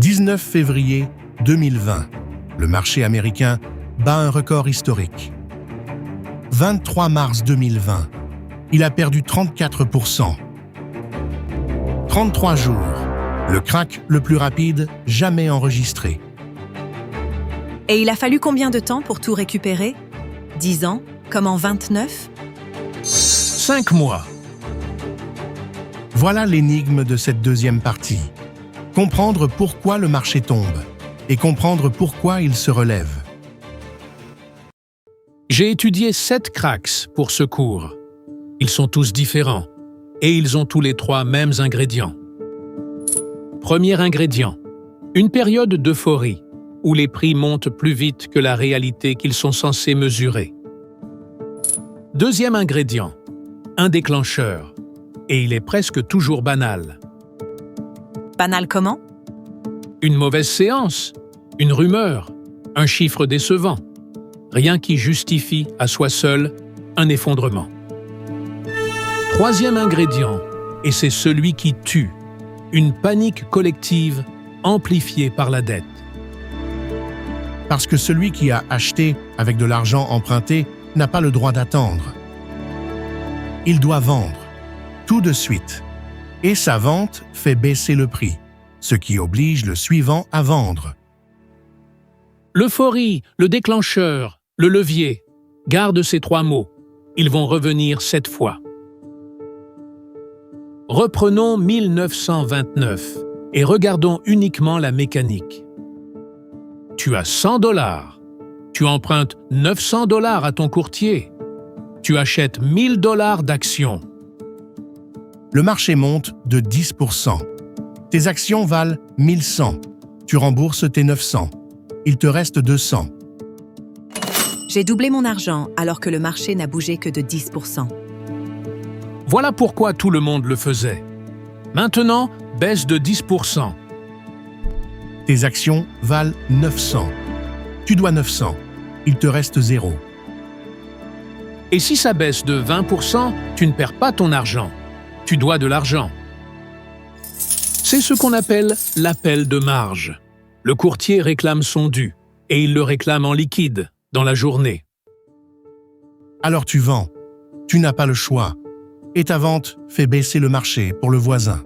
19 février 2020, le marché américain bat un record historique. 23 mars 2020, il a perdu 34%. 33 jours, le crack le plus rapide jamais enregistré. Et il a fallu combien de temps pour tout récupérer? 10 ans, comme en 29? 5 mois. Voilà l'énigme de cette deuxième partie. Comprendre pourquoi le marché tombe et comprendre pourquoi il se relève. J'ai étudié 7 cracks pour ce cours. Ils sont tous différents et ils ont tous les 3 mêmes ingrédients. Premier ingrédient, une période d'euphorie où les prix montent plus vite que la réalité qu'ils sont censés mesurer. Deuxième ingrédient, un déclencheur, et il est presque toujours banal. Banal comment? Une mauvaise séance, une rumeur, un chiffre décevant. Rien qui justifie à soi seul un effondrement. Troisième ingrédient, et c'est celui qui tue, une panique collective amplifiée par la dette. Parce que celui qui a acheté avec de l'argent emprunté n'a pas le droit d'attendre. Il doit vendre, tout de suite, et sa vente fait baisser le prix, ce qui oblige le suivant à vendre. L'euphorie, le déclencheur, le levier, garde ces 3 mots. Ils vont revenir 7 fois. Reprenons 1929 et regardons uniquement la mécanique. Tu as $100. Tu empruntes $900 à ton courtier. Tu achètes $1000 d'actions. Le marché monte de 10%. Tes actions valent 1100. Tu rembourses tes 900. Il te reste 200. J'ai doublé mon argent alors que le marché n'a bougé que de 10%. Voilà pourquoi tout le monde le faisait. Maintenant, baisse de 10%. Tes actions valent 900. Tu dois 900. Il te reste 0. Et si ça baisse de 20%, tu ne perds pas ton argent. Tu dois de l'argent. C'est ce qu'on appelle l'appel de marge. Le courtier réclame son dû, et il le réclame en liquide, dans la journée. Alors tu vends. Tu n'as pas le choix. Et ta vente fait baisser le marché pour le voisin.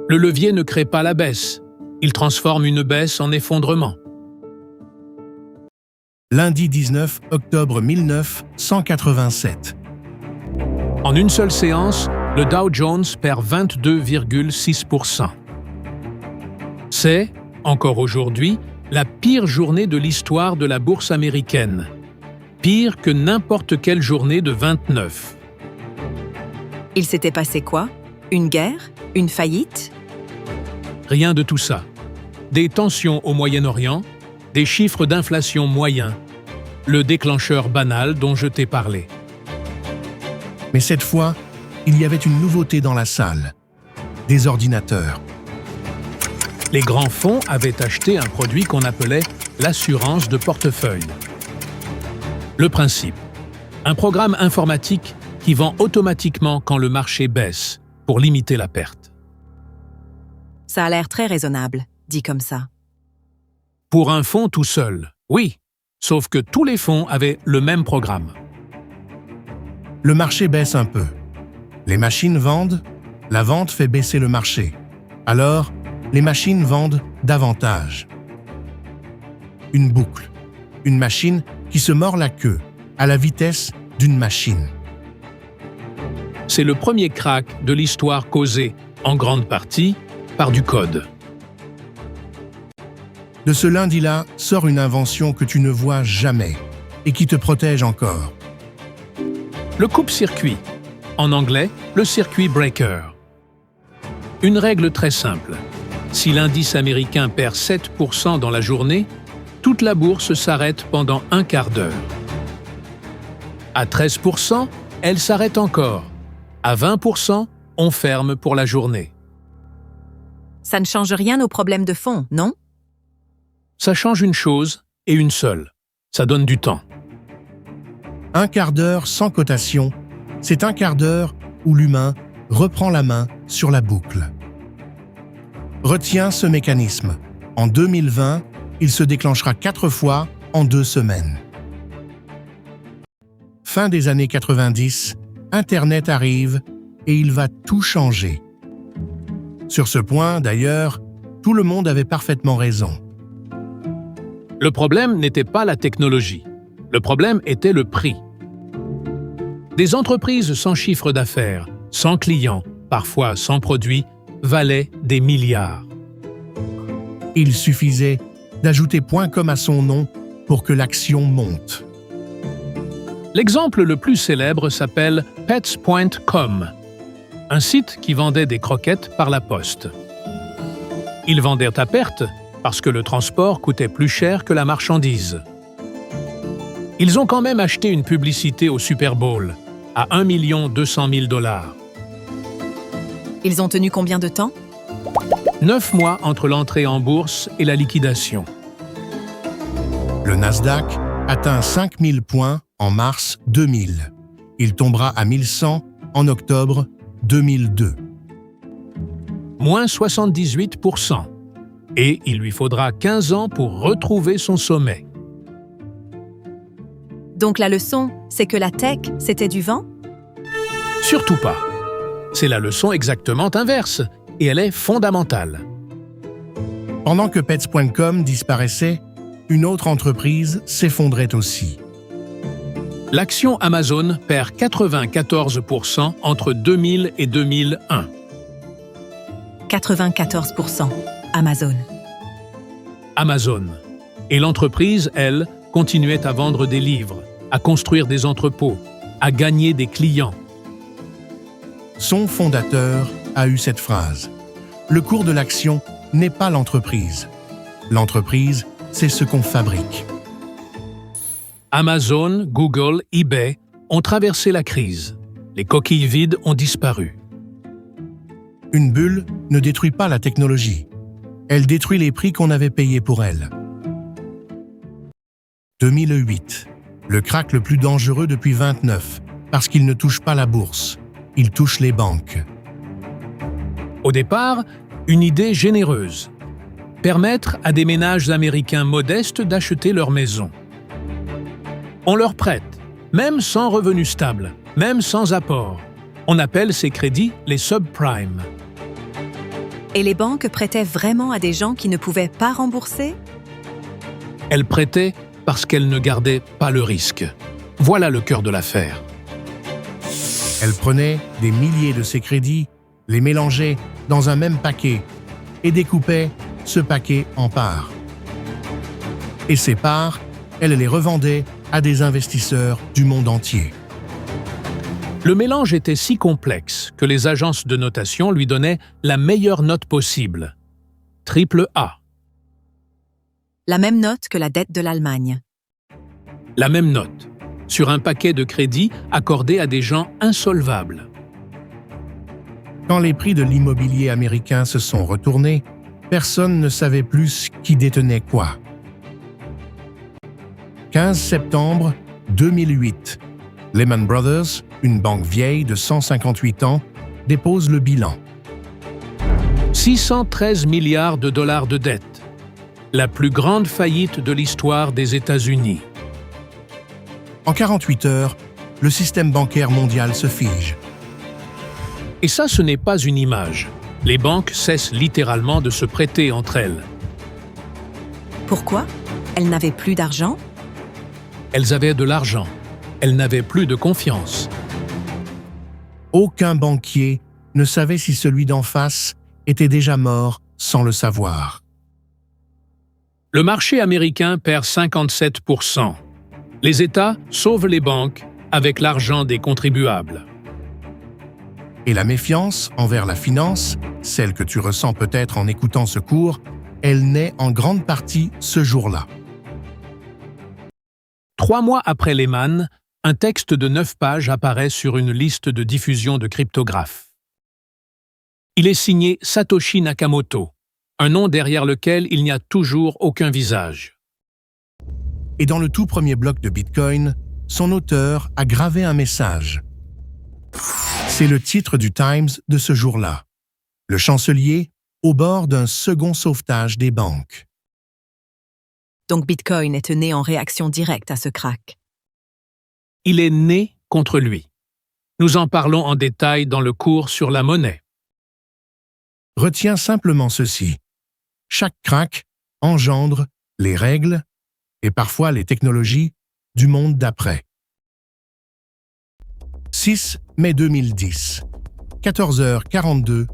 Le levier ne crée pas la baisse. Il transforme une baisse en effondrement. Lundi 19 octobre 1987. En une seule séance, le Dow Jones perd 22,6%. C'est, encore aujourd'hui, la pire journée de l'histoire de la bourse américaine. Pire que n'importe quelle journée de 29. Il s'était passé quoi? Une guerre? Une faillite? Rien de tout ça. Des tensions au Moyen-Orient, des chiffres d'inflation moyens, le déclencheur banal dont je t'ai parlé. Mais cette fois, il y avait une nouveauté dans la salle. Des ordinateurs. Les grands fonds avaient acheté un produit qu'on appelait l'assurance de portefeuille. Le principe, un programme informatique qui vend automatiquement quand le marché baisse pour limiter la perte. Ça a l'air très raisonnable, dit comme ça. Pour un fonds tout seul, oui, sauf que tous les fonds avaient le même programme. Le marché baisse un peu. Les machines vendent, la vente fait baisser le marché. Alors, les machines vendent davantage. Une boucle. Une machine qui se mord la queue à la vitesse d'une machine. C'est le premier crack de l'histoire causé, en grande partie, par du code. De ce lundi-là sort une invention que tu ne vois jamais et qui te protège encore. Le coupe-circuit, en anglais, le circuit breaker. Une règle très simple. Si l'indice américain perd 7% dans la journée, toute la bourse s'arrête pendant un quart d'heure. À 13%, elle s'arrête encore. À 20%, on ferme pour la journée. Ça ne change rien aux problèmes de fond, non? Ça change une chose, et une seule. Ça donne du temps. Un quart d'heure sans cotation, c'est un quart d'heure où l'humain reprend la main sur la boucle. Retiens ce mécanisme. En 2020, il se déclenchera 4 fois en 2 semaines. Fin des années 90, Internet arrive et il va tout changer. Sur ce point, d'ailleurs, tout le monde avait parfaitement raison. Le problème n'était pas la technologie. Le problème était le prix. Des entreprises sans chiffre d'affaires, sans clients, parfois sans produits, valaient des milliards. Il suffisait d'ajouter .com à son nom pour que l'action monte. L'exemple le plus célèbre s'appelle Pets.com, un site qui vendait des croquettes par la poste. Ils vendaient à perte parce que le transport coûtait plus cher que la marchandise. Ils ont quand même acheté une publicité au Super Bowl à 1 200 000 $. Ils ont tenu combien de temps? 9 mois entre l'entrée en bourse et la liquidation. Le Nasdaq atteint 5000 points en mars 2000. Il tombera à 1100 en octobre 2002. Moins 78%. Et il lui faudra 15 ans pour retrouver son sommet. Donc la leçon, c'est que la tech, c'était du vent? Surtout pas. C'est la leçon exactement inverse, et elle est fondamentale. Pendant que Pets.com disparaissait, une autre entreprise s'effondrait aussi. L'action Amazon perd 94% entre 2000 et 2001. 94%. Amazon. Amazon. Et l'entreprise, elle, continuait à vendre des livres, à construire des entrepôts, à gagner des clients. Son fondateur a eu cette phrase. Le cours de l'action n'est pas l'entreprise. L'entreprise, c'est ce qu'on fabrique. Amazon, Google, eBay ont traversé la crise. Les coquilles vides ont disparu. Une bulle ne détruit pas la technologie. Elle détruit les prix qu'on avait payés pour elle. 2008. Le krach le plus dangereux depuis 29, parce qu'il ne touche pas la bourse. Il touche les banques. Au départ, une idée généreuse. Permettre à des ménages américains modestes d'acheter leur maison. On leur prête, même sans revenu stable, même sans apport. On appelle ces crédits les subprimes. Et les banques prêtaient vraiment à des gens qui ne pouvaient pas rembourser? Elles prêtaient parce qu'elles ne gardaient pas le risque. Voilà le cœur de l'affaire. Elle prenait des milliers de ces crédits, les mélangeait dans un même paquet et découpait ce paquet en parts. Et ces parts, elle les revendait à des investisseurs du monde entier. Le mélange était si complexe que les agences de notation lui donnaient la meilleure note possible, AAA. La même note que la dette de l'Allemagne. La même note, sur un paquet de crédits accordés à des gens insolvables. Quand les prix de l'immobilier américain se sont retournés, personne ne savait plus qui détenait quoi. 15 septembre 2008. Lehman Brothers, une banque vieille de 158 ans, dépose le bilan. 613 milliards de dollars de dette. La plus grande faillite de l'histoire des États-Unis. En 48 heures, le système bancaire mondial se fige. Et ça, ce n'est pas une image. Les banques cessent littéralement de se prêter entre elles. Pourquoi? Elles n'avaient plus d'argent? Elles avaient de l'argent. Elles n'avaient plus de confiance. Aucun banquier ne savait si celui d'en face était déjà mort sans le savoir. Le marché américain perd 57%. Les États sauvent les banques avec l'argent des contribuables. Et la méfiance envers la finance, celle que tu ressens peut-être en écoutant ce cours, elle naît en grande partie ce jour-là. 3 mois après Lehman, un texte de 9 pages apparaît sur une liste de diffusion de cryptographes. Il est signé Satoshi Nakamoto, un nom derrière lequel il n'y a toujours aucun visage. Et dans le tout premier bloc de Bitcoin, son auteur a gravé un message. C'est le titre du Times de ce jour-là. Le chancelier, au bord d'un second sauvetage des banques. Donc Bitcoin est né en réaction directe à ce krach. Il est né contre lui. Nous en parlons en détail dans le cours sur la monnaie. Retiens simplement ceci. Chaque krach engendre les règles et parfois les technologies du monde d'après. 6 mai 2010, 14h42,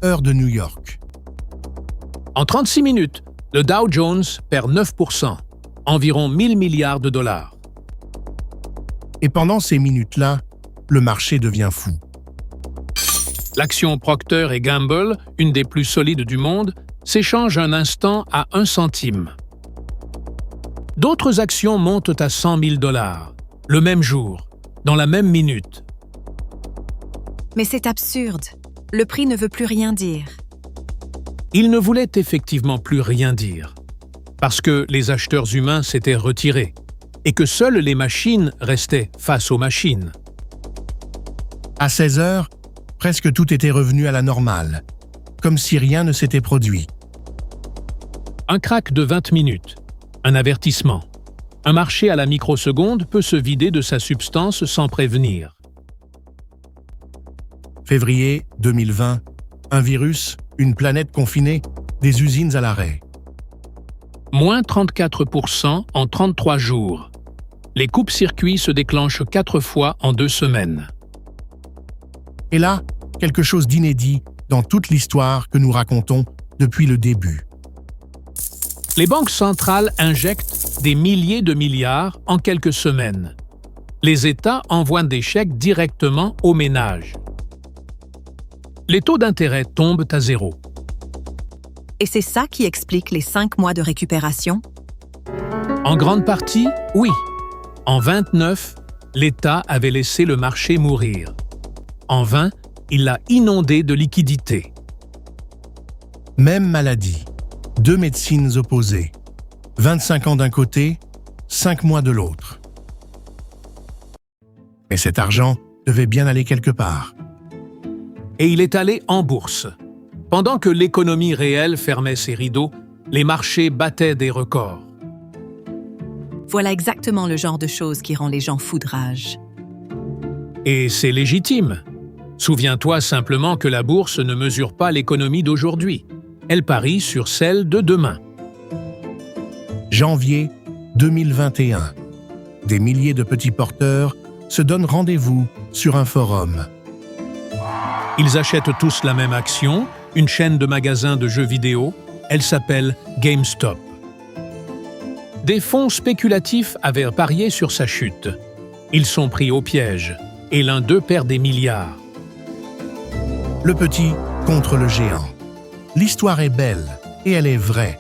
heure de New York. En 36 minutes, le Dow Jones perd 9%, environ 1000 milliards de dollars. Et pendant ces minutes-là, le marché devient fou. L'action Procter & Gamble, une des plus solides du monde, s'échange un instant à 1 centime. D'autres actions montent à 100 000 dollars, le même jour, dans la même minute. Mais c'est absurde. Le prix ne veut plus rien dire. Il ne voulait effectivement plus rien dire, parce que les acheteurs humains s'étaient retirés, et que seules les machines restaient face aux machines. À 16 heures, presque tout était revenu à la normale, comme si rien ne s'était produit. Un krach de 20 minutes, un avertissement. Un marché à la microseconde peut se vider de sa substance sans prévenir. Février 2020, un virus, une planète confinée, des usines à l'arrêt. Moins 34% en 33 jours. Les coupes-circuits se déclenchent 4 fois en 2 semaines. Et là, quelque chose d'inédit dans toute l'histoire que nous racontons depuis le début. Les banques centrales injectent des milliers de milliards en quelques semaines. Les États envoient des chèques directement aux ménages. Les taux d'intérêt tombent à zéro. Et c'est ça qui explique les 5 mois de récupération? En grande partie, oui. En 29, l'État avait laissé le marché mourir. En 20, il l'a inondé de liquidités. Même maladie, 2 médecines opposées, 25 ans d'un côté, 5 mois de l'autre. Mais cet argent devait bien aller quelque part. Et il est allé en bourse. Pendant que l'économie réelle fermait ses rideaux, les marchés battaient des records. Voilà exactement le genre de choses qui rend les gens fous de rage. Et c'est légitime. Souviens-toi simplement que la bourse ne mesure pas l'économie d'aujourd'hui. Elle parie sur celle de demain. Janvier 2021. Des milliers de petits porteurs se donnent rendez-vous sur un forum. Ils achètent tous la même action, une chaîne de magasins de jeux vidéo. Elle s'appelle GameStop. Des fonds spéculatifs avaient parié sur sa chute. Ils sont pris au piège, et l'un d'eux perd des milliards. Le petit contre le géant. L'histoire est belle et elle est vraie.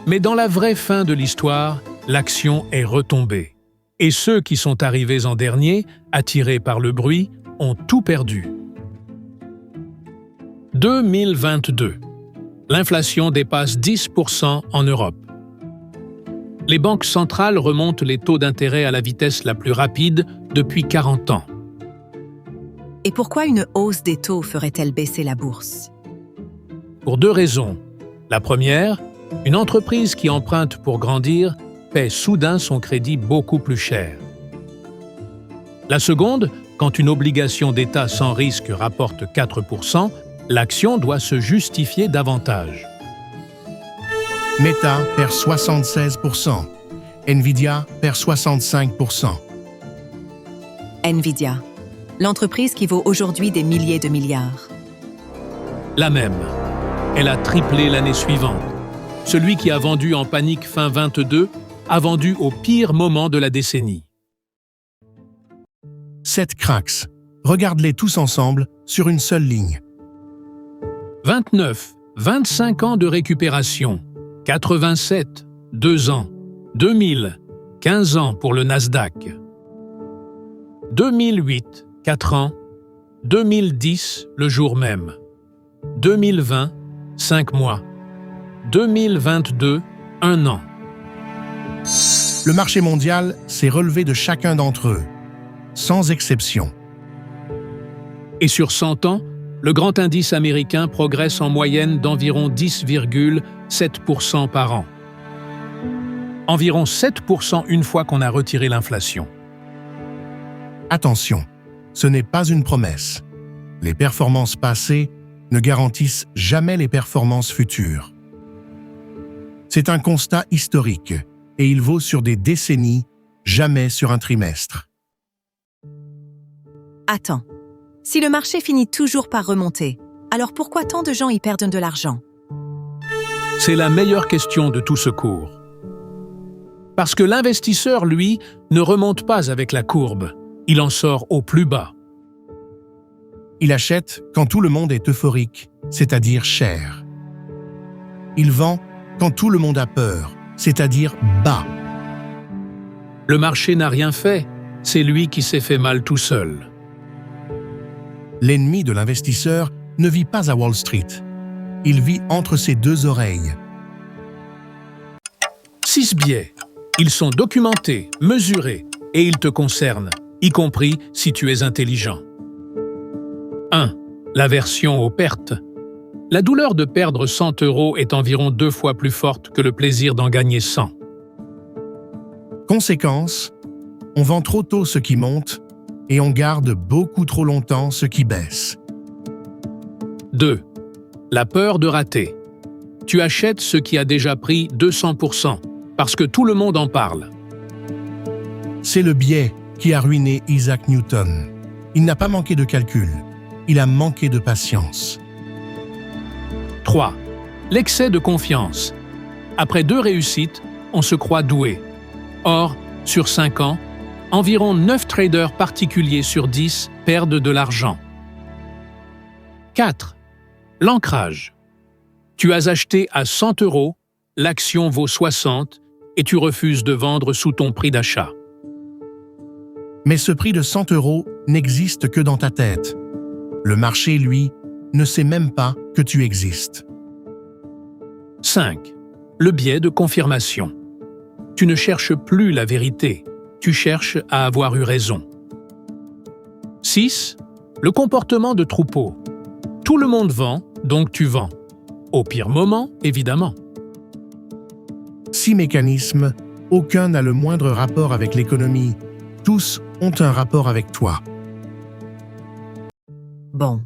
Mais dans la vraie fin de l'histoire, l'action est retombée. Et ceux qui sont arrivés en dernier, attirés par le bruit, ont tout perdu. 2022. L'inflation dépasse 10% en Europe. Les banques centrales remontent les taux d'intérêt à la vitesse la plus rapide depuis 40 ans. Et pourquoi une hausse des taux ferait-elle baisser la bourse? Pour 2 raisons. La première, une entreprise qui emprunte pour grandir paie soudain son crédit beaucoup plus cher. La seconde, quand une obligation d'État sans risque rapporte 4%, l'action doit se justifier davantage. Meta perd 76%. Nvidia perd 65%. Nvidia, l'entreprise qui vaut aujourd'hui des milliers de milliards. La même. Elle a triplé l'année suivante. Celui qui a vendu en panique fin 22 a vendu au pire moment de la décennie. 7 cracks. Regarde-les tous ensemble sur une seule ligne. 29, 25 ans de récupération. 87, 2 ans. 2000, 15 ans pour le Nasdaq. 2008, 4 ans. 2010, le jour même. 2020, 5 mois. 2022, 1 an. Le marché mondial s'est relevé de chacun d'entre eux, sans exception. Et sur 100 ans, le grand indice américain progresse en moyenne d'environ 10,7% par an. Environ 7% une fois qu'on a retiré l'inflation. Attention, ce n'est pas une promesse. Les performances passées ne garantissent jamais les performances futures. C'est un constat historique et il vaut sur des décennies, jamais sur un trimestre. Attends, si le marché finit toujours par remonter, alors pourquoi tant de gens y perdent de l'argent? C'est la meilleure question de tout ce cours. Parce que l'investisseur, lui, ne remonte pas avec la courbe, il en sort au plus bas. Il achète quand tout le monde est euphorique, c'est-à-dire cher. Il vend quand tout le monde a peur, c'est-à-dire bas. Le marché n'a rien fait, c'est lui qui s'est fait mal tout seul. L'ennemi de l'investisseur ne vit pas à Wall Street. Il vit entre ses deux oreilles. 6 biais. Ils sont documentés, mesurés, et ils te concernent, y compris si tu es intelligent. 1. L'aversion aux pertes. La douleur de perdre 100 € est environ 2 fois plus forte que le plaisir d'en gagner 100. Conséquence, on vend trop tôt ce qui monte et on garde beaucoup trop longtemps ce qui baisse. 2. La peur de rater. Tu achètes ce qui a déjà pris 200% parce que tout le monde en parle. C'est le biais qui a ruiné Isaac Newton. Il n'a pas manqué de calcul, il a manqué de patience. 3. L'excès de confiance. Après 2 réussites, on se croit doué. Or, sur 5 ans, environ 9 traders particuliers sur 10 perdent de l'argent. 4. L'ancrage. Tu as acheté à 100 €, l'action vaut 60 et tu refuses de vendre sous ton prix d'achat. Mais ce prix de 100 € n'existe que dans ta tête. Le marché, lui, ne sait même pas que tu existes. 5. Le biais de confirmation. Tu ne cherches plus la vérité, tu cherches à avoir eu raison. 6. Le comportement de troupeau. Tout le monde vend, donc tu vends. Au pire moment, évidemment. 6 mécanismes, aucun n'a le moindre rapport avec l'économie. Tous ont un rapport avec toi. Bon,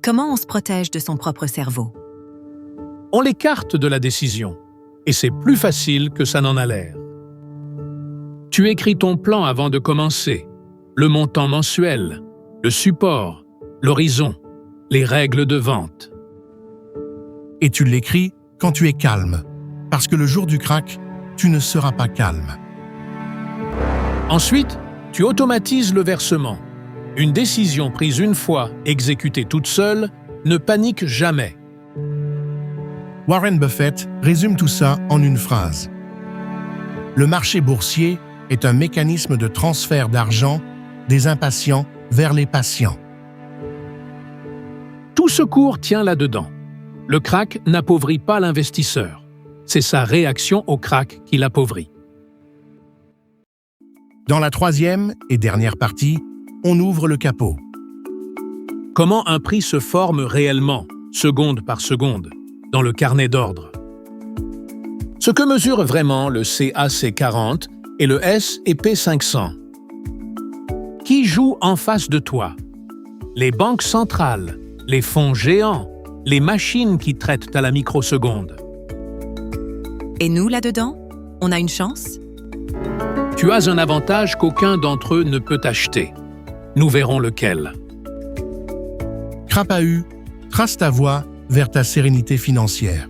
comment on se protège de son propre cerveau? On l'écarte de la décision, et c'est plus facile que ça n'en a l'air. Tu écris ton plan avant de commencer, le montant mensuel, le support, l'horizon, les règles de vente. Et tu l'écris quand tu es calme, parce que le jour du crack, tu ne seras pas calme. Ensuite, tu automatises le versement. Une décision prise une fois, exécutée toute seule, ne panique jamais. Warren Buffett résume tout ça en une phrase. Le marché boursier est un mécanisme de transfert d'argent des impatients vers les patients. Tout ce cours tient là-dedans. Le crack n'appauvrit pas l'investisseur. C'est sa réaction au crack qui l'appauvrit. Dans la 3e et dernière partie, on ouvre le capot. Comment un prix se forme réellement, seconde par seconde, dans le carnet d'ordre. Ce que mesure vraiment le CAC 40 et le S&P 500. Qui joue en face de toi? Les banques centrales, les fonds géants, les machines qui traitent à la microseconde. Et nous, là-dedans, on a une chance? Tu as un avantage qu'aucun d'entre eux ne peut acheter. Nous verrons lequel. Crapahu, trace ta voie vers ta sérénité financière.